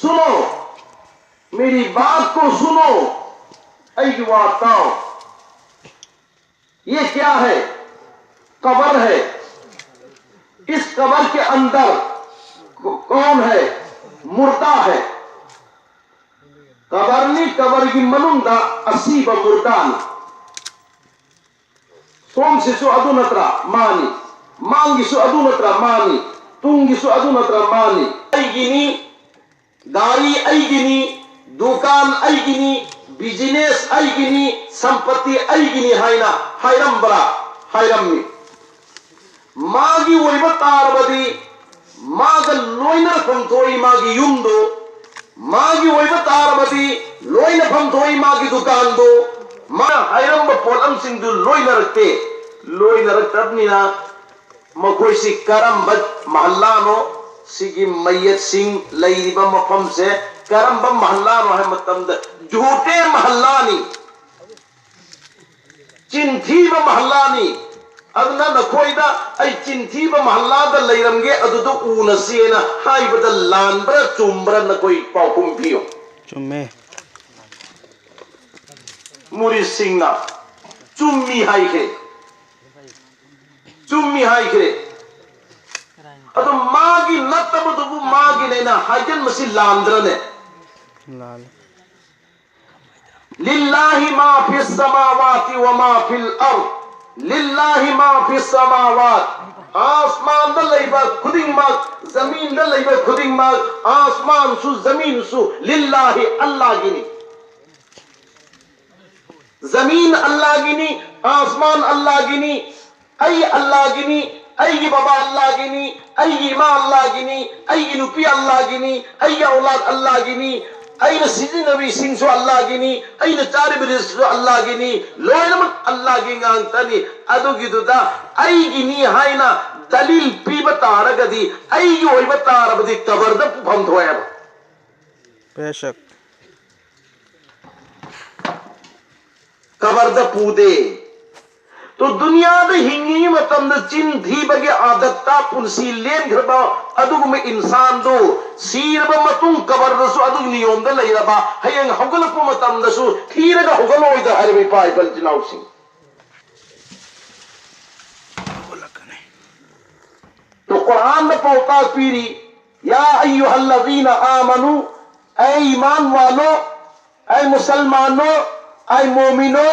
सुनो, मेरी बात को सुनो, ऐसी बात आओ। ये क्या है? कब्र है। इस कब्र के अंदर कौन है? मुर्दा है। कबरनी कबर की मनुंदा असीब मुर्दान सोम सिसु अदुनत्रा मानी मांगिसु अदुनत्रा मानी तुंगिसु अदुनत्रा मानी ऐगिनी गाड़ी ऐगिनी दुकान ऐगिनी बिजनेस ऐगिनी संपत्ति ऐगिनी हाइना हाइरम्बरा हाइरम्मी मागी वैब तारबदी माग लोइना फंथोई मागी युमदो मागी वैब तारबदी लोइना फंथोई मागी दुकान दो मा हाइरम्ब पोलम सिंधु लोइना रखते लोइना रखतबनीना मखोई सी करम महल्ला नो सिगी मैयत सिंह लईरिबा मफम से करम महल्ला नो है मतम झूठे महल्लानी चिंथीब महल्लानी अदना नखोइदा ऐ चिंथीब महल्लादा लैरमगे अदुदो उनसीना हाइबदा लानब्रा चुम्ब्रा नकोई पाउकुम पियो चुम्मे मुरी सिंगना चुम्मी हाइखे चुम्मी हाइखे अदो मागी नत्तबदुबु मागी लेना हाइजन मसी लांद्रने लाल लिल्लाहि मा फिस समावाति व मा फिल अर्द लिल्लाहि मा फिस समावात आसमान द लैबा खुदिंग मा जमीन द लैबा खुदिंग मा आसमान सु जमीन सु लिल्लाहि अल्लाह गिनी जमीन अल्लाह गिनी आसमान अल्लाह गिनी ऐ अल्लाह गिनी ऐ बाबा अल्लाह गिनी ऐ मां अल्लाह गिनी ऐ नुपी अल्लाह गिनी ऐ औलाद अल्लाह गिनी ऐ सिजी नबी सिंह सु अल्लाह गिनी ऐ चारि बिरिस सु अल्लाह गिनी लोयनम अल्लाह गिंगांग तनी अदुगिदुदा ऐ गिनी हाइना दलील पीब तारगदी ऐ योइब तारबदी कबरद फम थोयब बेशक कबरद पूदे तो दुनिया दे हिंगी मतम द चिन थी बगे आदत्ता पुनसी लेन घरबा अदुग में इंसान दो सीर ब मतुं कबर दसु अदुग नियम द लैरबा हयंग हगल पु मतम दसु थीर ग हगल ओइ द हरबे पाइ बल चिनाउ सिंह तो कुरान में पौता पीरी या अय्युहल्लज़ीना आमनु ऐ ईमान वालो ऐ मुसलमानो ऐ मोमिनो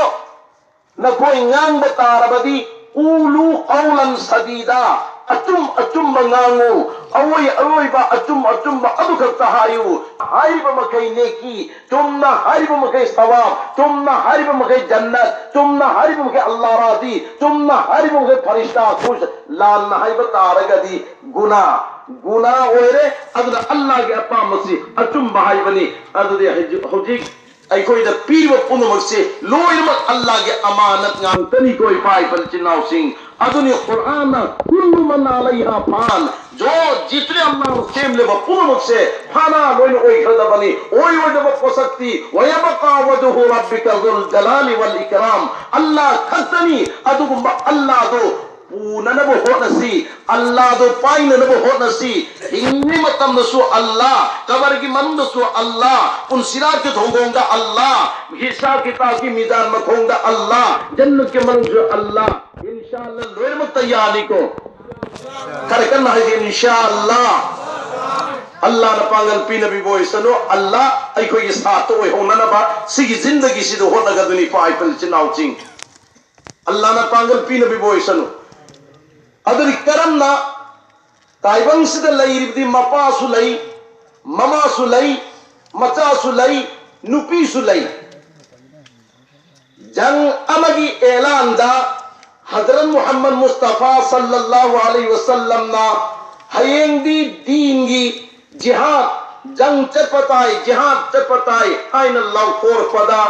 न कोई ngang batarabadi ulu qawlan sadida atum mangangu awai ba atum ba adu karta hayu hariba makai neki tumna hariba makai sawab tumna hariba makai jannat tumna hariba makai Allah radi tumna hariba makai farishta khush lan nahi bataragadi guna oire adu Allah ke appa masi atum bahai bani adu de hujik अखोई the पीव पुनमक से लोइनमक अल्लाह के अमानत ngang तनी कोई पाई पल चिनाउ सिंह अदुनि कुरान कुल्लु मन अलैहा फान जो जितने अल्लाह सेम ले पुनमक से फाना लोइन ओइ खदा बनी ओइ द पोसक्ति वयबका वजहु रब्बिका जुल जलाली वल इकराम अल्लाह खतनी अदु अल्लाह दो पूननब होनसी अल्लाह दो पाइननब होनसी हिंगी मतम दसु अल्लाह कबर की मन दसु अल्लाह उन सिरात के धोंगोंगा अल्लाह हिसाब किताब की मीज़ान में खोंगा अल्लाह जन्नत के मन जो अल्लाह इंशाअल्लाह लोयर मत तैयारी को कर करना है इंशाअल्लाह अल्लाह न पागल पी नबी बोय सनो अल्लाह अखो ये साथ ओय होना न बा सिगी जिंदगी सिदो होना गदनी पाइ पल चिनाउ चिंग अल्लाह न पागल पी नबी बोय सनो अदरी करमना ताइबंग सिद लईरिबदी मपा सुलई ममा सुलई मचा सुलई नुपी सुलई जंग अमगी ऐलान दा हजरत मोहम्मद मुस्तफा सल्लल्लाहु अलैहि वसल्लम ना हयेंगी दीनगी जिहाद जंग चपताई आइन अल्लाह खोर पदा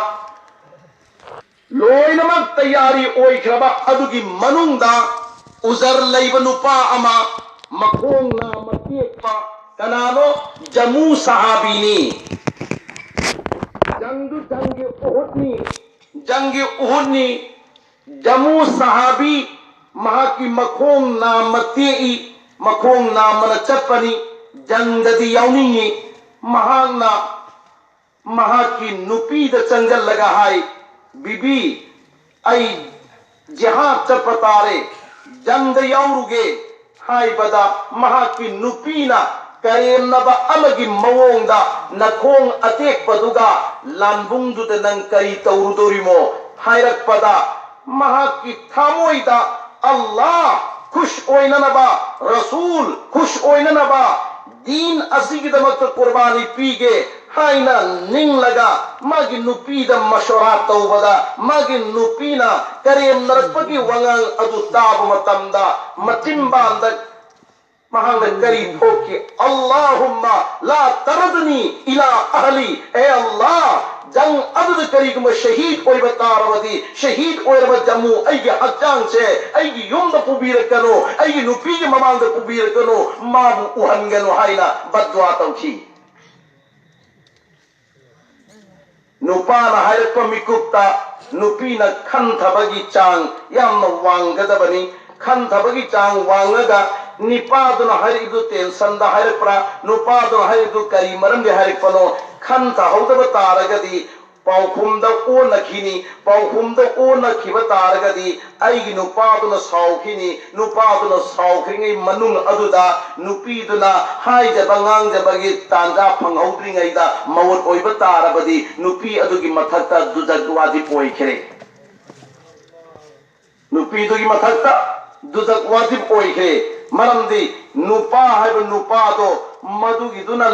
लोइनमक तैयारी ओइ खरबा अदुगी मनुंदा उजर लैबनुपा अमा मखोंग ना मतियपा कनानो जमू सहाबीनी जंग उहुदनी जमू सहाबी महा की मखोंग ना मतियई मखोंग ना मन चपनी जंगदी यौनिंगी महागना महाकी नुपीद चंजल लगा हाय बीबी आई जहां चपतारे जंग यौरुगे हाय बदा महाकी नुपीना करेमनबा अमगी मवोंदा नखोंग अतेक पदुगा लानबुंगदुद नंग करी तौरुदोरिमो हायरक पदा महाकी थामोइदा अल्लाह खुश ओइननबा रसूल खुश ओइननबा दीन असिगिदमक कुर्बानी पीगे हाइना निंग लगा मागी नुपीदा मशवरा तौबदा मागी नुपीना करेम नरपगी वंगांग अदु ताब मतमदा मतिम्बांद महांग करी ठोके अल्लाहुम्मा ला तरदनी इला अहली ए अल्लाह जंग अदद करी कुम शहीद ओइ बतारवदी शहीद ओइरब जम्मू अइगे हच्चांग से अइगे युम द पुबीर कनो अइगे नुपीगे ममांग द पुबीर कनो माबु उहनगनो हाइना बद्वा तौखी नुपाना हायरप मिकुप्ता नुपीना खंथबगी चांग याम वांगदबनी खंथबगी चांग वांगगा निपादुना हरिदु टेंशन दा हरिप्रा नुपादुना हरिदु करी मरम दे हरिपनो खंथा हौदब तारगदी पाउखुम द ओ नखिनी पाउखुम द ओ नखिब तारगदी आइगी नुपादुना साउखिनी नुपादुना साउखिंगे मनुंग अदुदा नुपीदुना हाइजब ngangjabagi तांजा फंगहौद्रिङैदा मवत ओइब तारबदी नुपी अदुगी मथक्ता दुजग वाजिब ओइखरे नुपी दुगी मथक्ता दुजग वाजिब ओइखरे मरमदी नुपा है नुपा तो मधुगिदुना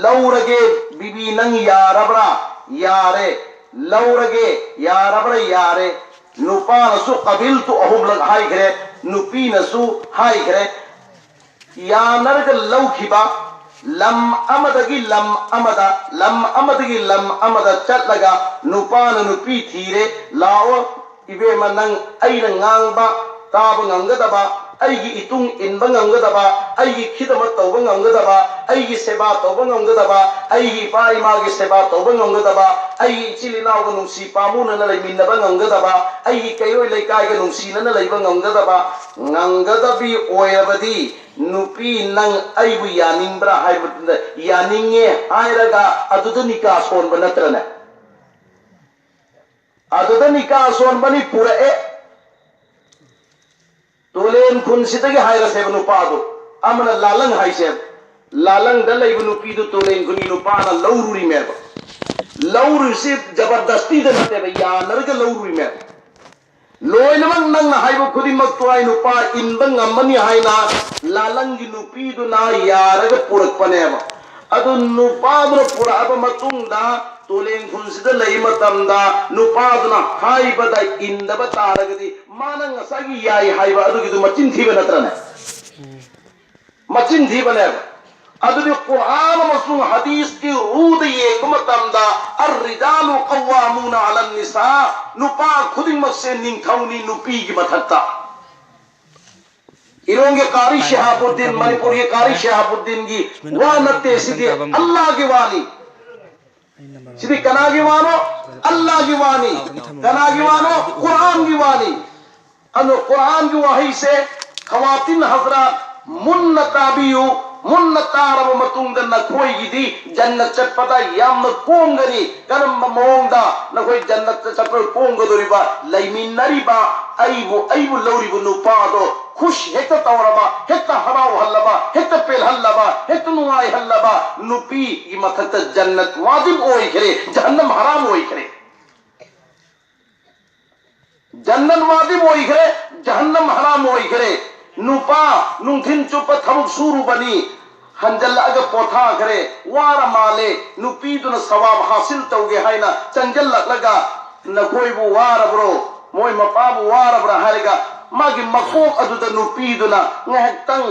लौरगे बीबी नंग यारबरा यारे लौरगे यारबरा यारे नुपा नसु कबिल तो अहुम लग हाई करे नुपी नसु हाई करे यानरग लौखिबा लम अमदगी लम अमदा चट लगा नुपा नुपी थीरे लाओ इबे मनंग अइना ngang ताब ngamgadaba अइगी इतुंग इनबा ngamgadaba अइगी खिदमत तौबा ngamgadaba अइगी सेवा तौबा ngamgadaba अइगी पाई मागी सेवा तौबा ngamgadaba अइगी चिलिनाव नुंसी पामुना लैमिनबा ngamgadaba अइगी कयोय लैकाय नुंसीना लैबा ngamgadaba ngamgadabi ओयबदी नुपी नंग अइबु यानिंब्रा हाइबुदा यानिंगे हायरगा अदुद निका सोनबा नत्रने अदुद निका सोनबनी पुरए तोलेन खुनसिदगी हायरसेब नुपादो अमना लालंग हाइसेब लालंग द लैब नुपीदु तोलेन खुनी नुपाना लौरुरी मेब लौरुसी जबरदस्ती द नतेब यानरग लौरुरी मेब लोइनमक नंग हाइबु खुदिमक तोय नुपा इनबा ngamani हाइना लालंगी नुपीदु ना यारग पुरकपनेब अदु नुपादु पुराब मतुंगदा तोलेन खुनसिद लई मतमदा नुपादुना हाइबदा इनदब तारगदी माना ngसागी याई हाइबा अदुगिदु मचिन थीब नत्रने मचिन थीबने अदुदि कुरान मसुंग हदीस की रूद ये कुमतमदा अर्रिजालु कव्वामुना अलन निसा नुपा खुदिमक से निंगथौनी नुपी की मथक्ता इरोंगे कारी शहाबुद्दीन मणिपुर के कारी शहाबुद्दीन की वानते सीधे अल्लाह की वाणी सीधे कना की वानो अल्लाह की वाणी कना की वानो कुरान की वाणी अनु कुरान की वही से खवातीन हजरात मुन्नताबियु मुन्नतारब मतुंग नखोई गिदी जन्नत चटपदा याम कोंगरी करम मोंगदा नखोई जन्नत चटप कोंगदोरिबा लैमिनरिबा अइबु लौरिबु नुपादो खुश हेक्ता तौरबा हेक्ता हराव हल्लबा हेक्ता पेल हल्लबा हेक्ता नुआई हल्लबा नुपी की मथत जन्नत वाजिब ओई करे जहन्नम हराम ओई करे जन्नत वाजिब ओई करे जहन्नम हराम ओई करे नुपा नुंथिन चुप थमुक सुरु बनी हंजल अग पोथा करे वारा माले नुपीदुन सवाब हासिल तौगे हाइना चंजल लगा नकोइबु वारा ब्रो मोय मपाबु वारा ब्रा हारेगा मागी मकोक अदुदा नुपीदुना ngahktang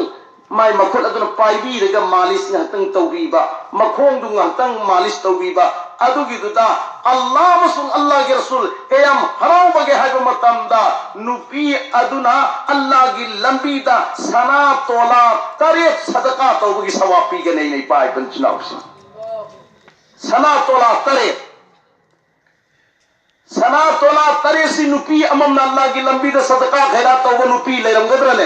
mai makhul aduna paibi rega malis ngahktang tawbiba makhong du ngahktang malis tawbiba adugi duda Allah masun Allah ge rasul kayam harau bage haiba matamda nupi aduna Allah gi lambi da sana tola tarif sadaqa tawbi sawabi ge nei nei pai panchnaw sana tola tarif सना तोला तरे सी नुपी अमम अल्लाह की लंबी the सदका खैरात तो वो नुपी ले रंगद्रने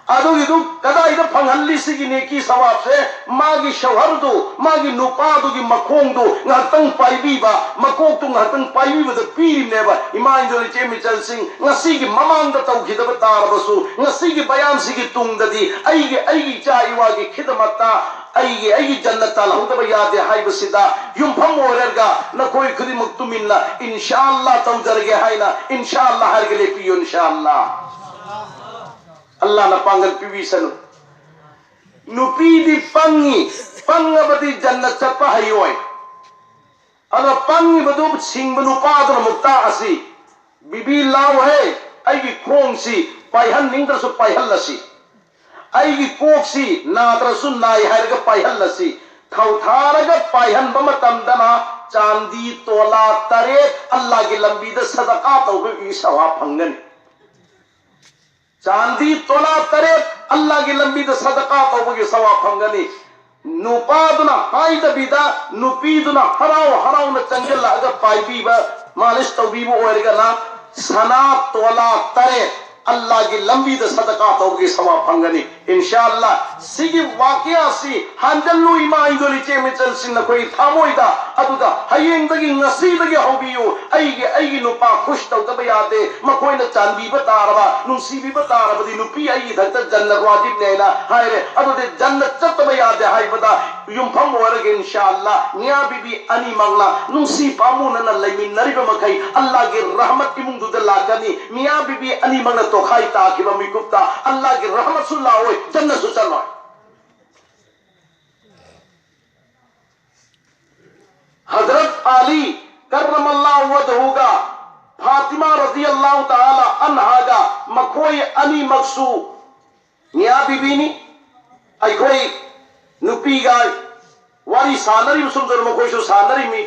कदाई फंगली की सवाब से मागी शौहरदो मागी नुपादुगी मखोंदो ngahtung paibiba makoktu ngahtung paibibada pirineba ima injoli chemichal sing ngasi gi mamangda taukhidaba tarabasu ngasi gi bayan sigi tungdadi aigi cha iwa gi khidmata aigi jannata lahudaba yade haibasida yumpham orerga nakoi khudi muktuminna inshallah tawjarge haina inshallah hargele piyo inshallah Allah na pangal piwisanu nupi di pangabadi jannat chapa hayoy ala pangi badu sing banu padra mukta asi bibi law hai aigi khong si paihan ningdra su paihal lasi aigi kok si nadra su nai harga paihal lasi thau tharaga paihan bamatam dana chandi tola tare Allah ki lambi da sadaqa tawbe ki sawab phangani चांदी तोला तरे अल्लाह की लंबी the सदका तौबे सवाब फंगनी नुपादुना high दबिदा नुपीदुना हराव न चंगल अगर पाइबीबा मालिश तौबीबो ओरगना सना तोला तरे अल्लाह की लंबी द सदका तौबे सवाब फंगनी इंशाअल्लाह सिगी वाकिया सी हंजल्लु इमा इंदोली चेमिचल सिन कोई थामोइदा अदुदा हयेंग दगी नसी दगी होबियो आइगे नुपा खुश तौदब यादे मकोइना चांदी बतारबा नुसीबी बतारबदी नुपी आई धत जन्नत वाजिब नेना हायरे अदुदे जन्नत चतब यादे हायबदा युमफम वरगे इंशाअल्लाह निया बीबी अनि मंगला नुसी पामुना लैमिन नरिबा मखै अल्लाह की रहमत इमुंग दुद लागनी मिया बीबी अनि मंगला तो खाई ताकिबा मिकुप्ता अल्लाह की रहमत सुल्ला होय जन्नत सुचल हजरत अली कर्रमल्लाहु वजहुगा फातिमा रज़ियल्लाहु ताला अन्हागा मखोई अनि मक्सू निया बीबीनी अखोई नुपीगा वारी सानरी सुंदर मखोई सु सानरी मी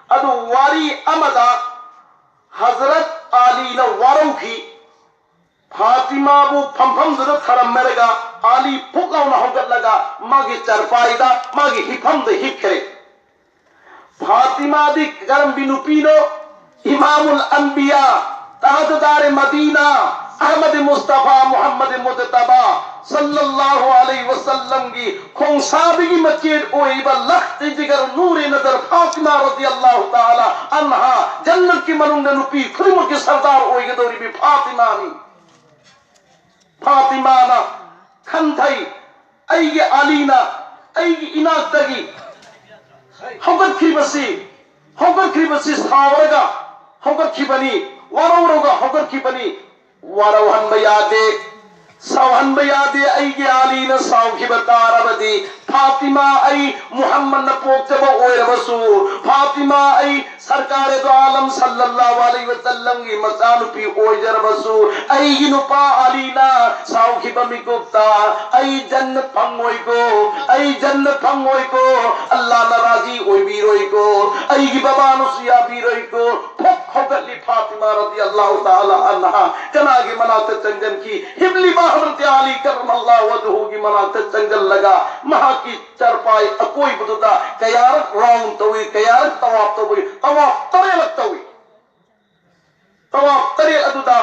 अदु वारी अमदा हजरत अली न वारौखी फातिमा बु फमफम दुद थरम मेरगा अली फुकलाउ न होगत लगा मागी चरपाईदा मागी हिफम दे हिखरे फातिमा दी गरम बिनुपीनो इमामुल अंबिया ताजदार मदीना अहमद मुस्तफा मोहम्मद मुजतबा सल्लल्लाहु अलैहि वसल्लम की खोंसाबी की मस्जिद ओइबा लख्त जिगर नूर नजर फातिमा रज़ियल्लाहु ताला अन्हा जन्नत की मनुंग नुपी खुरम के सरदार ओइगे दोरी भी फातिमा ना खंथई अइगे अलीना अइगे इनातगी होगत खिबसी सावरगा होगत खिबनी वारौरगा होगत खिबनी वारौहन बयादे सावहन बयादे अइगे अली न साव खिबतारबदी फातिमा आई मुहम्मद न पोक्तब ओयरबसु फातिमा आई सरकार दो आलम सल्लल्लाहु अलैहि वसल्लम की मसाल पी ओयरबसु आई नुपा अली ना साव खिबमी गुप्ता आई जन्नत फंगोई को अल्लाह नाराजी ओय बीरोई को आई की बाबा नुसिया बीरोई को फक खगली फातिमा रज़ियल्लाहु ताला अन्हा कना के मनात चंजन की हिबली हज़रत अली करमल्लाहु वजहू की मनात चंजन लगा महा की चरपाई अकोई बुदा कयारत राउंड तोई कयारत तवाफ तोई तवाफ तरे लगतोई तवाफ तरे अदुदा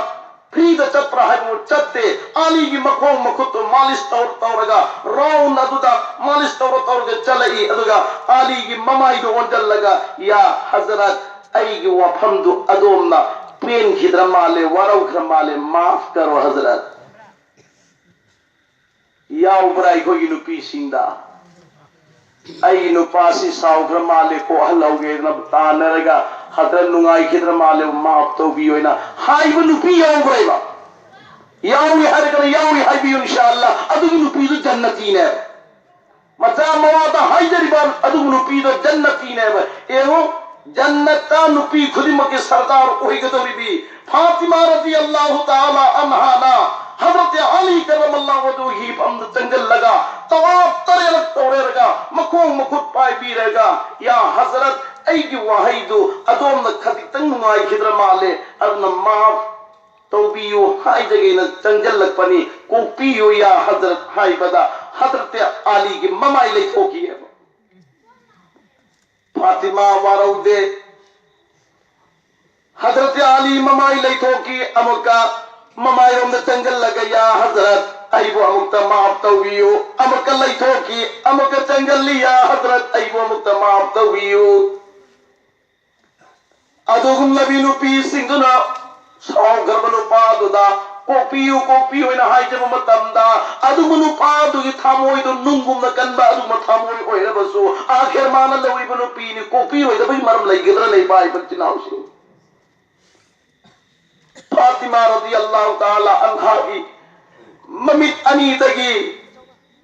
फ्रीद चप्रा है वो चत्ते अली की मखों मखुत मालिश तौरगा राउंड अदुदा मालिश तौरगे चलई अदुगा अली की ममाई दो वंजल लगा या हजरत आई की वफम दो अदोमना पेन खिद्र माले वरौ खिद्र माले माफ करो हजरत या उबराई को ये नुपी सिंदा आई नुपासी साउग्र माले को हलौगे न तानरगा हदर नुंगाई खिद्र माले माफ तो भी होइना हाई वो नुपी या उबराईबा यावी हर कर यावी हाई भी इंशाअल्लाह अदु नुपी तो जन्नती ने मचा मवादा हाई जरिबान अदु नुपी तो जन्नती ने एवं जन्नता नुपी खुदिम के सरदार ओही गदोरी भी फातिमा रज़ियल्लाहु ताला अन्हा ना हजरत अली करमल्लाहु वजहू हम जंगल लगा तवाफ तरे लग तोरेगा मखों मखुत पाई भी रहेगा या हजरत आई की वाहिदो अदोम न खति तंग माई खिद्र माले अब न माफ तौबियो हाई जगह न जंगल लग पनी कोपियो या हजरत हाई बदा हजरत अली की ममाई ले ठोकी है फातिमा वारौदे हजरत अली ममाई ले ठोकी अमका ममाई रोम जंगल लग या हजरत अइबो अमुक्ता माफ तौबियो अमक लैथोकी अमक चंगलिया हजरत अइबो अमुक्ता माफ तौबियो अदुगुम नबी नुपी सिंगुना सावग्रब नुपादुदा कोपियो कोपियो इन हाइजब मतमदा अदुगु नुपादुगी थामोइदु नुंगुम नकनबा अदुगु थामोइ ओइरबसु आखिर माना लविबु नुपी नि कोपियो ओइदबई मरम लैगिद्रा नै बाय बच्चिनाउसि फातिमा रदियल्लाहु ताला अन्हा की ममित अनीदगी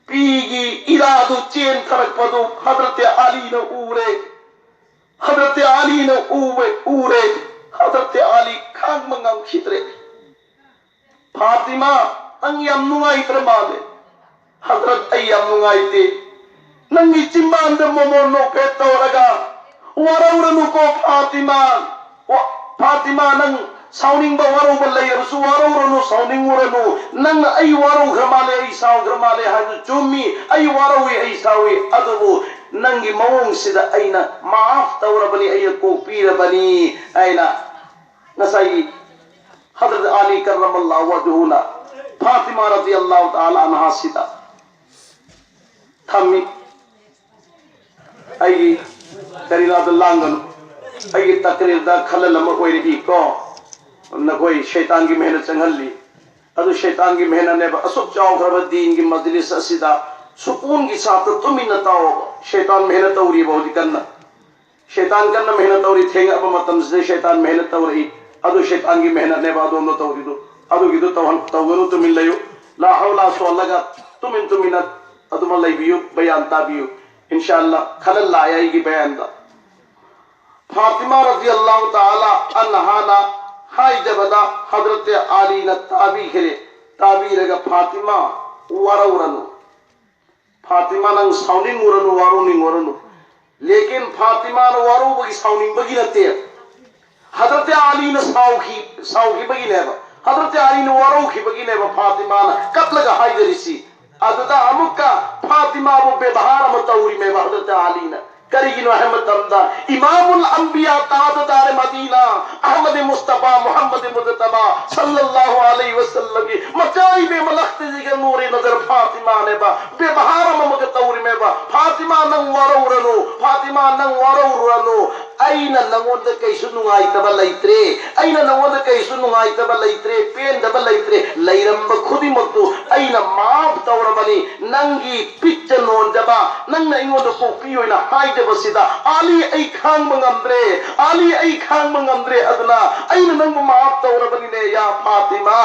पीगी इरादु चेन थरकपदु हजरत अली न उरे हजरत अली न उरे हजरत अली खांग मंगम खित्रे फातिमा नंग यम नुंगाइत्र माले हजरत अय्यम नुंगाइते नंगी चिम्बांद मोमो नो पेटोरगा वरौरनु को फातिमा नंग साउनिंग बा वारो बल्ले रसु वारो रनु साउनिंग वरनु नंग आई वारो घमाले आई साउ घमाले हाजु चुम्मी आई वारो वे आई सावे अदबु नंगी मवंग सिदा आइना माफ तौरबनी आई को पीरबनी आइना नसाई हजरत अली करमल्लाहु वजहुना फातिमा रदियल्लाहु ताला अन्हा सिदा थम्मी आई करीना दलांगन आई तकरीर दा खलल म ओइरही को नकोई शैतान की मेहनत चंगली अदु शैतान की मेहनत ने असुब चाव दीन की मजलिस असिदा सुकून की साथ तुम ही नताओ शैतान मेहनत तौरी बहुत करना शैतान करना मेहनत तौरी थे अब मतम से शैतान मेहनत तौरी अदु शैतान की मेहनत ने बादो न तौरी दो अदु गिदो तवन तवनु तुम लयो ला हौला सवलगा तुम अदु मलैबियो बयान ताबियो इंशाअल्लाह खलल लाया की बयान दा फातिमा रज़ियल्लाहु ताला अन्हा हाय जबदा हजरत अली न ताबी खेले ताबी रेगा फातिमा वारौरनु फातिमा नंग साउनिंग उरनु वारुनिंग उरनु लेकिन फातिमा न वारो बगी साउनिंग बगी नते हजरत अली न साउखी बगी नेबा हजरत अली न वारो खी बगी नेबा फातिमा न कत्लगा हाय जरिसी अददा अमुका फातिमा वो बेबहार मतौरी में हजरत अली न करीगिनो अहमद तमदा इमामुल अंबिया ताजदार मदीना अहमद मुस्तफा मोहम्मद मुजतबा सल्लल्लाहु अलैहि वसल्लम की मचाई बे मलख्त जिगर नूरे नजर फातिमा ने बा बेबहार ममग तौरी में बा फातिमा नंग वारौरनु फातिमा नंग वारौरनु अइना नंगोंद कैसु नुंगाइतबा लैत्रे अइना नंगोंद कैसु नुंगाइतबा लैत्रे पेंदबा लैत्रे लैरंब खुदिमक्तु अइना माफ तौरबनी नंगी पिच्च नोंजबा नंगना इंगोंद कोपी होइना हाय बसिदा आली आई खांग मंगंद्रे आली आई खांग मंगंद्रे अदना अइना नंग माफ तौरबनी ने या फातिमा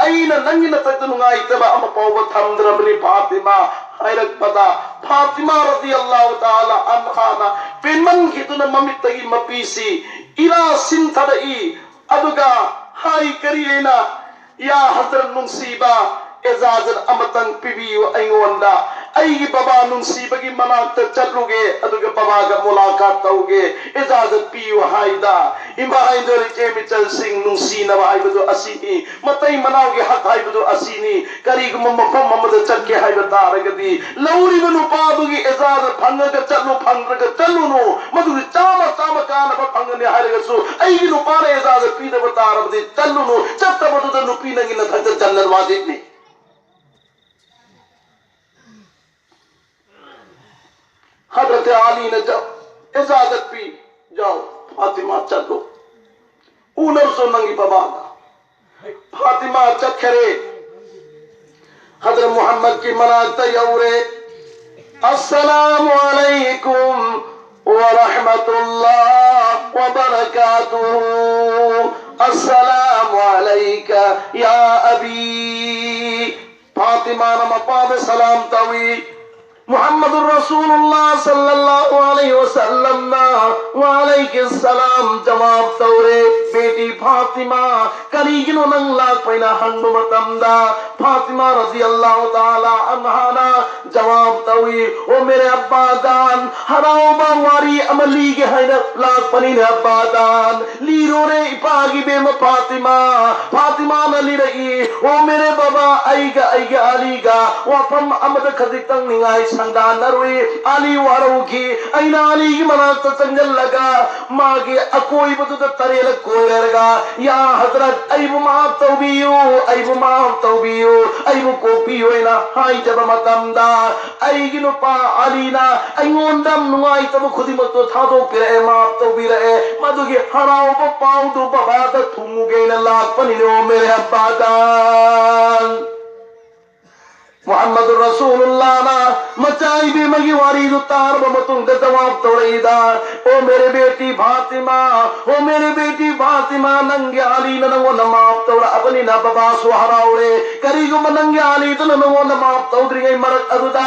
अइना नंगिना तक नुंगाइतबा अम पौब थमद्रबनी फातिमा हैरत पता फातिमा रज़ियल्लाहु ताला अन्हा पेनमन खितुना ममित तगी मपीसी इला सिंथदई अदुगा हाय करिएना या हजरत नुंसीबा इजाजत अमतंग पिबियो अइंगोंदा अइगी बाबा नुंसीबगी मनाक्त चलुगे अदुगे बाबा का मुलाकात तौगे इजाजत पियो हायदा इमा हायदर चेमी चल सिंह नुंसीना हायबदो असीनी मतई मनाओगे हक हायबदो असीनी करीग ममफम ममद चक्के हायबता रगदी लौरी बनु पादुगी इजाजत फंगग चलु नो मदुगी चामा कान फंगने हायगसु अइगी नु पारे इजाजत पीद बता रबदी चलु नो चत्तबदो नु पीनगी न थक जन्नत वाजिबनी हजरत अली ने जब इजाजत पी जाओ फातिमा चलो ऊनर सो नंगी बाबा फातिमा चखरे हजरत मोहम्मद की मनात यौरे अस्सलामु अलैकुम व रहमतुल्लाह व बरकातुहू अस्सलामु अलैका या अबी फातिमा नमपाद सलाम तवी मुहम्मद रसूलुल्लाह सल्लल्लाहु अलैहि वसल्लम ना वालेकुम सलाम जवाब तौरे बेटी फातिमा करीगिनो नंगला पैना हंग मतमदा फातिमा रज़ियल्लाहु ताला अन्हा ना जवाब तौई ओ मेरे अब्बा जान हराओ बावारी अमली के हैरत लाख पनी ने अब्बा जान लीरो रे इपागी बेम फातिमा न ली रही ओ मेरे बाबा आईगा अलीगा वफम अमद खजितंग निगाई संगानरुई अली वारौकी अइना अली की मनात चंगलगा मागे अकोई बदुद तरेल कोयरगा या हजरत अइबु माफ तौबियो अइबु माफ तौबियो अइबु कोपियो इना हाई जब मतमदा अइगी नुपा अलीना अइंगोंदम नुंगाई तब खुदिमतो थादो पिरे माफ तौबिरे मदुगी हराव पाउदु बबाद थुमुगे न लाख पनिनो मेरे अब्बादान मोहम्मद रसूलुल्लाह ना मचाई भी मगी वारी उतार बमतुंग जवाब तोड़ीदा ओ मेरे बेटी फातिमा ओ मेरे बेटी फातिमा नंगे आली नंगो नमाप तोड़ा अपनी ना बाबा सुहराउरे करीगो नंगे आली तो नंगो नमाप तोड़री गई मरक अदुदा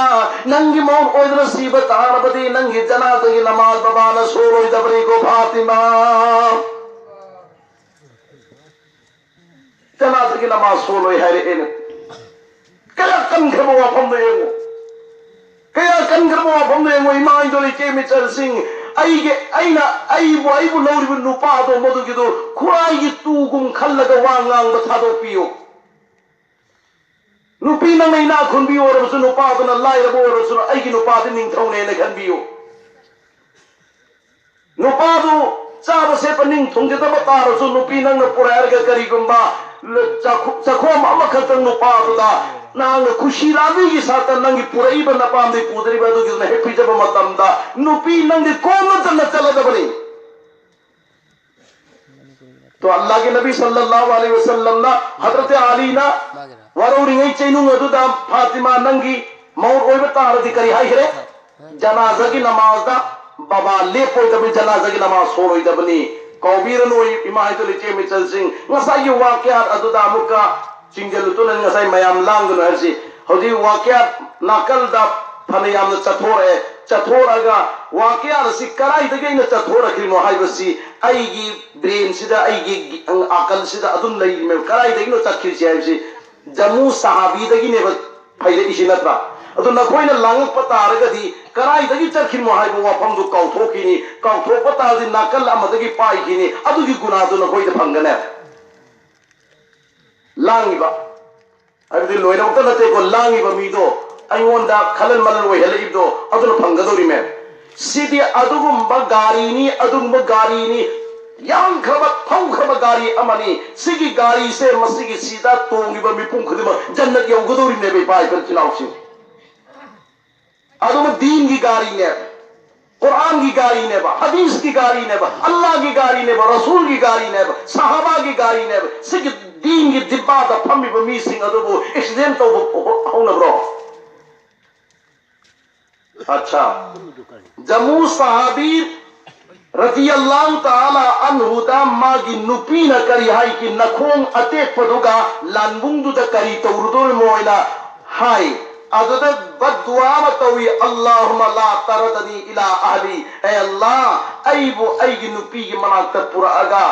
नंगी मौन ओइदर सीबत आरबदी नंगी जनाज़े की नमाज बाबा न सोरो दबरी को फातिमा जनाज़े की नमाज सोरो है रे kaya kan kerbo wapam de yengo kaya kan kerbo wapam de yengo imai dole ke mi chal sing aina aibu lori bu nupa do modu gido kuai gi tu gum khallaga wangang da thado piyo nupi na mai na khun bi ora su nupa do na lai ra bo ora su ai gi nupa de ning thong ne na khan biyo nupa do cha ba se pa ning thong de ba ta ro su nupi nang na pura ga kari gumba chakho ma ma khatang nupa do da nang खुशी लावी की साथ नंगी पुरई बन palm दे पुदरी बादो किसने happy जब मतम दा नुपी नंगी कौन चल चला दबनी तो अल्लाह के नबी सल्लल्लाहु अलैहि वसल्लम ना हजरत अली ना वरोरी नहीं चैनु अदुदा फातिमा नंगी मौर ओय बता रदी करी हाय रे जनाजा की नमाज दा बाबा ले पोय दबनी जनाजा की नमाज सोरोय दबनी कौबीर नो इमाय तो लेचे में चल सिंह ngasa yu वाकया अदुदा मुका चिंगल तो नंग ngasai mayam lang no hersi hodi wakya nakal da phane yam chathora wakya si karai de na chathora kri mo haibasi aigi brain sida aigi akal sida adun lai me karai de no chakhir si haibasi jamu sahabi de ne phaile isinatra adu na khoina lang pata aragadi karai de chakhir mo haibu wafam du kauthokini kauthok pata di nakal amadagi pai kini adu gi guna du na khoi de phangane लांगिबा अबदि लोइना उत नते को लांगिबा मीदो अयोंदा खलन Malan वे हेले इबदो अदुन फंगदोरी में सिदी अदुगुम गारीनी yang khaba thau khaba gari amani sigi gari se masigi sida tongiba mipum khudima jannat yaugodori ne be pai per chinausi aduma deen ki gari ne Quran की गाड़ी ने बा हदीस की गाड़ी ने बा अल्लाह की गाड़ी ने बा रसूल की गाड़ी ने बा सहाबा की गाड़ी ने बा सिग दीन की दिब्बा दा फम्मी बा मीसिंग अदबो एक्सीडेंट तो हो न ब्रो अच्छा जमू सहाबी रजी अल्लाह ताला अन्हु दा मागी नुपी न करी हाई की नखोंग अतेक पदुगा लानबुंग दा करी तौरुदुर मोइना हाई अदुदा बद्दुआ मतवी अल्लाहुम्मा ला तरदनी इला अहली ए अल्लाह अइबो अइगी नुपी की मनाक पुरा अगा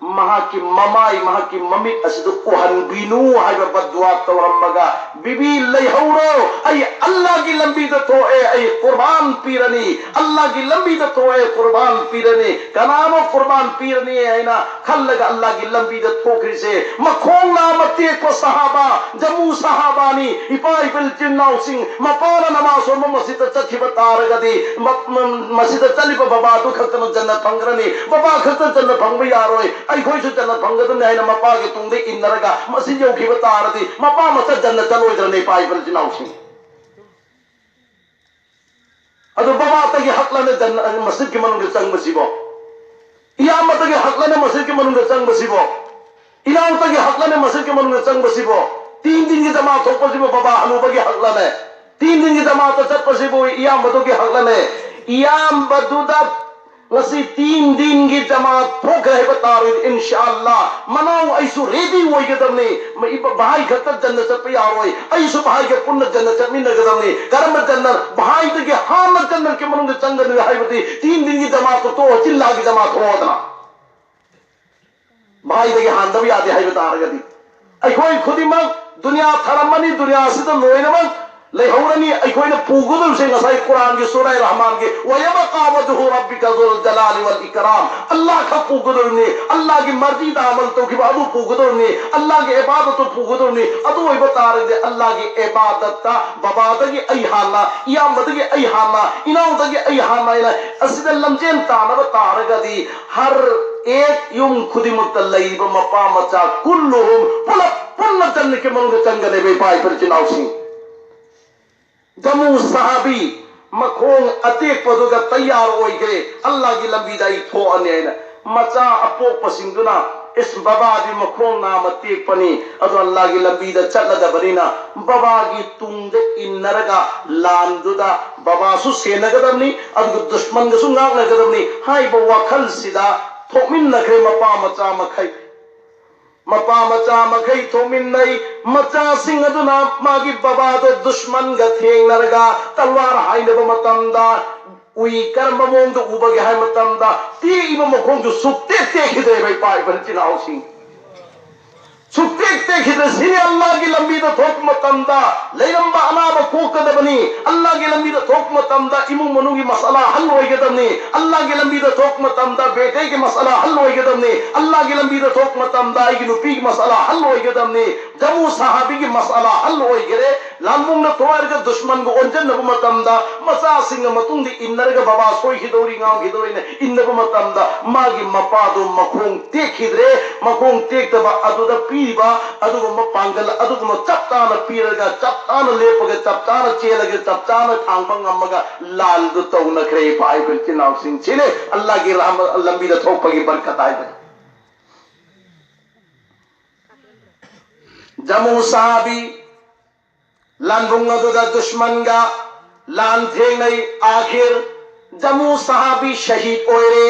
महा की ममाई महा की मम्मी असिदु कोहन बिनु हाइबा बद्दुआ तवरमगा बिबी लैहौरो आई अल्लाह की लंबी द तो ए कुर्बान पीरनी अल्लाह की लंबी द तो ए कुर्बान पीरनी कनामो कुर्बान पीरनी है ना खल्लगा अल्लाह की लंबी द ठोकरी से मखोंग नामते को सहाबा जमू सहाबानी इपाई बिल जिन्नाउ सिंह मपाला नमाज और मस्जिद चखी बतार गदी मस्जिद चली बाबा दु खतन जन्नत फंगरनी बाबा खतन जन्नत फंग यारोय आई खोई सु जन्नत फंगदन है ना मपा के तुंदे इनरगा मस्जिद यो खी बतारदी मपा मस जन्नत चलो इधर नहीं पाई बिल जिन्नाउ सिंह अदु बाबा तगी हकलने जन्नत मस्जिद के मनुगे संग बसिबो इयामत के हकलने मस्जिद के मनुगे संग बसिबो इलाउ तगी हकलने मस्जिद के मनुगे संग बसिबो 3 दिन की जमात हो पसिबो बाबा हनुबा के हकलने 3 दिन की जमात चत पसिबो इयामत के हकलने इयाम बदुदा वसी 3 दिन की जमात हो गए बता रहे इंशाअल्लाह मनाओ ऐसु रेडी होई गदमने मैं भाई खतर जन्नत पे यारोय ऐसु भाई के पुण्य जन्नत में न गदमने कर्म जन्नत भाई के हाम जन्नत के मनुगे संग ने हाईबती 3 दिन की जमात तो चिल्ला की जमात होदना भाई के हांद भी आदे हाईबता रगदी आई कोई खुदी मग दुनिया थरमनी दुनिया से तो लोइन मग लेहौरनी अखोइन पुगदुम से ngасai कुरान के सूरह रहमान के वयबका वजहु रब्बिका जुल जलाल वल इकराम अल्लाह का पुगदुम ने अल्लाह की मर्जी दा अमल तो कि अदु पुगदुम ने अल्लाह की इबादत पुगदुम ने अदु वही बता रहे दे अल्लाह की इबादत ता बबाद की अयहाना या मद की अयहाना इनाउद की अयहाना इला असिद लमजेन ताना बता रगदी हर एक युम खुदी मुतल्लैब मपा मचा कुल्लुहुम पुल पुल जन्न के मनुगे चंगने बे पाई पर चिनाव सिंह जमू सहाबी मखोंग अतेक पदुगा तैयार हो गए अल्लाह की लंबी दाई थो अने मचा अपोक पसिंदुना इस बाबा दी मखोंग नाम अतेक पनी अदो अल्लाह की लंबी दा चलदा बरीना बाबा की तुंग इन्नरगा लांदुदा बाबा सु सेनगदमनी अदो दुश्मन गसु nagnagadamni हाय बो वखल सिदा थोमिन नखरे मपा मचा मखै मपा मचा मखई थोमिन नहीं मचा सिंह अदुना मागी बाबा तो दुश्मन गथेंग नरगा तलवार हाई नब मतमदा उई कर्म मोंग तो उबगे हाई मतमदा ती इब मखोंग जो सुक्ते ते खिदे भाई पाई पर चिनाव सिंह सुक्ते ते खिदे सिने अल्लाह की लंबी तो थोक मतमदा लेगंबा अनाब फोक दबनी अल्लाह की लंबी तो थोक मतमदा इमु मनु की मसला हल होई गदमनी अल्लाह की लंबी तो थोक मतमदा बेटे की मसला हल होई गदमनी अल्लाह की लंबी तो थोक मतमदा की नुपी की मसला हल होई गदमनी जमू सहाबी की मसला हल होई गरे लामुंग न तोर के दुश्मन को ओंजन नबु मतमदा मसा सिंह मतुंग दी इन्नर के बाबा सोई खिदोरी गांव खिदोरी ने इन्नबु मतमदा मागी मपादो मखोंग ते खिदरे मखोंग ते तबा अदुदा पीबा अदुगो मपांगल अदुगो चपतान पीरगा चपतान लेपगे चपतान चेलगे चपतान थांगबंग अम्मगा लाल दु तौ नखरे पाई बिल चिनाव सिंह छिने अल्लाह की रहमत लंबी द थोपगी बरकत आए जमू सहाबी लानबुंग अदुदा दुश्मन गा लान थे नहीं आखिर जमू सहाबी शहीद ओरे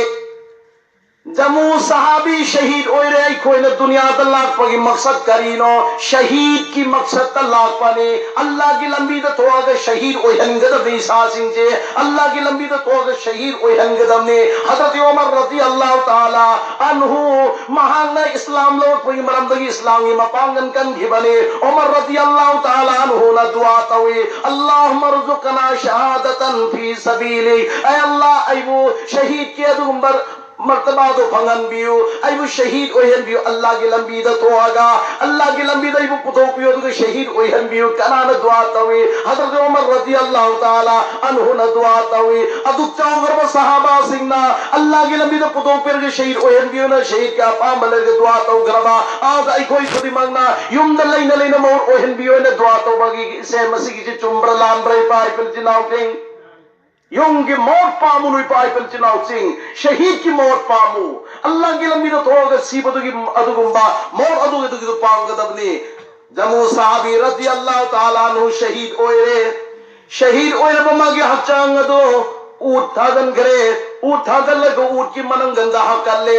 जमू सहाबी शहीद ओरे कोई ने दुनिया तलाक पगी मकसद करीनो शहीद की मकसद तलाक पाने अल्लाह की लंबी तो अगर शहीद ओहनगद बीसा सिंह जे अल्लाह की लंबी तो अगर शहीद ओहनगद ने हजरत उमर रजी अल्लाह ताला अन्हु महान इस्लाम लोग पगी मरमदगी इस्लामी मपांगन कन घिबने उमर रजी अल्लाह ताला अन्हु ना दुआ तवे अल्लाहुम्मा रज़ुकना शहादतन फी सबीली ऐ अल्लाह अयबो शहीद के दुंबर मर्तबा तो फंगन बियो अयबु शहीद ओहन बियो अल्लाह की लंबी द तो आगा अल्लाह की लंबी द इबु पुतो पियो तो शहीद ओहन बियो कना न दुआ तवे हजरत उमर रजी अल्लाह ताला अन्हु न दुआ तवे अदु चौगर सहाबा सिंहना अल्लाह की लंबी द पुतो पिर के शहीद ओहन बियो न शहीद का पाम बले के दुआ तो गरबा आज आई कोई खुदी मांगना युम द लेन लेन मोर ओहन बियो ने दुआ तो बगी से मसी की चुम्बर लान ब्रे पाई पिल जिनाव टिंग योंगे मौत पामु नुई पाई पिल चिनाव सिंह शहीद की मौत पामु अल्लाह की लंबी तो थोड़ा सीबतु की अदुगुंबा मौत अदुगे तो पांग दबने जमू सहाबी रजी अल्लाह ताला नु शहीद ओए बमा के हचांग दो ऊट थागन करे ऊट थागन लगो ऊट की मनंग गंगा हकल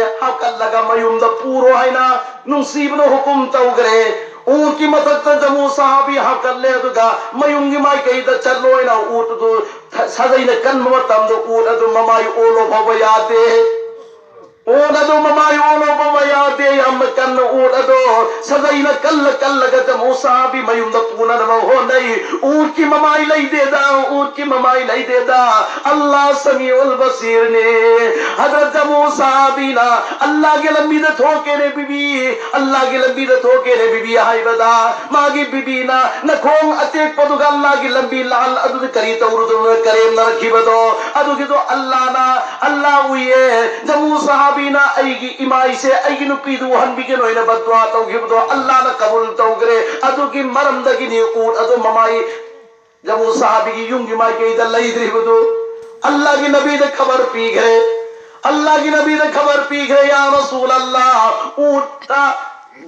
लगा मयुम द पूरो है ना नुसीब नो हुकुम तो करे ऊट की मदद जमू सहाबी हकल ले दुगा मयुंगी माई कही द चलो ना ऊट तो सजई न कन मतम दो ऊट अदु ममाई ओलो भव यादे ऊट अदु ममाई ओलो भव यादे हम कन ऊट अदु सजई न कल गत मुसाबी मयुम द पूना न हो नहीं ऊट की ममाई लई दे दा ऊट की ममाई लई दे दा अल्लाह समीउल बसीर ने हजरत मुसाबी ना अल्लाह के लंबी द थोके ने बीबी अल्लाह के लंबी द थोके ने बीबी हाय बदा मागी बीबी ना न खोंग अतेक पदुगा अल्लाह की लंबी लाल अदु करी तो उर्दू में करीम न रखी बदो अदु की तो अल्लाह ना अल्लाह हुए जमू सहाबी ना आईगी इमाई से आईगी नु पीदु हन भी के नोई न बदवा तो गिब दो अल्लाह ना कबूल तो करे अदु की मरम दगी नी ऊट अदु ममाई जमू सहाबी की युंगी माई के इधर लई द्री बदो अल्लाह की नबी ने खबर पी गए अल्लाह की नबी ने खबर पी गए या रसूल अल्लाह ऊटा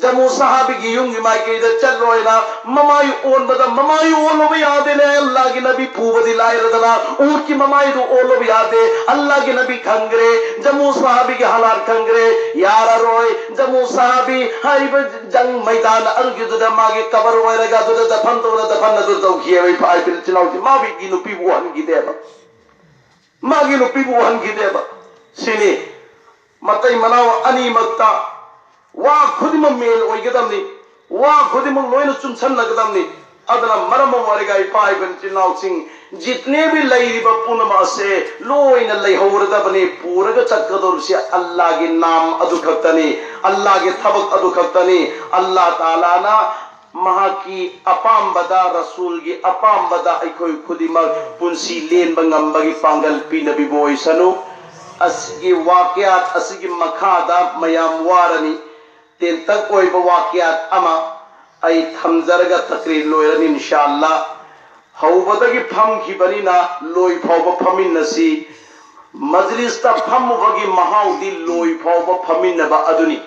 जमू सहाबी की युंगी माई के इधर चल रहे ना ममाई ओन बता ममाई ओलो भी याद है अल्लाह की नबी पूब दिलाए रदना ऊट की ममाई तो ओलो भी याद है अल्लाह की नबी खंगरे जमू सहाबी के हालात खंगरे यार रोए जमू सहाबी हाई जंग मैदान अर्गी तो मागे कबर होए रगा तो दफन तो किए वही फाई फिर चलाओ मां भी की नुपी बुहन की देबा मागी नुपी बुहन की देबा सिने मतई मनाव अनी मक्ता वा खुद में मेल ओइगदमनी वा खुद में लोइन चुनसन लगदमनी अदना मरम वरगा इपा इबन चिनाउसिंग जितने भी लईब पुनम से लोइन लईहौरदबने पूरग चक्कदोरसे अल्लाह के नाम अदु खक्तनी अल्लाह के थबक अदु खक्तनी अल्लाह ताला ना महा की अपाम्बदा रसूल की अपाम्बदा अखोई खुदिमक पुंसी लेनबा ngambagi पांगल पीनबी बोइसनु असगी वाक्यात असगी मखादा मयाम वारनी तेंतक ओइबा वाक्यात अमा आई थमजरगा तकरीर लोयरनी इंशाअल्लाह हौबदगी फमखिबनिना लोय फावबा फमिन्नसी मजलिस ता फमबगी महाउदी लोय फावबा फमिन्नबा अदुनी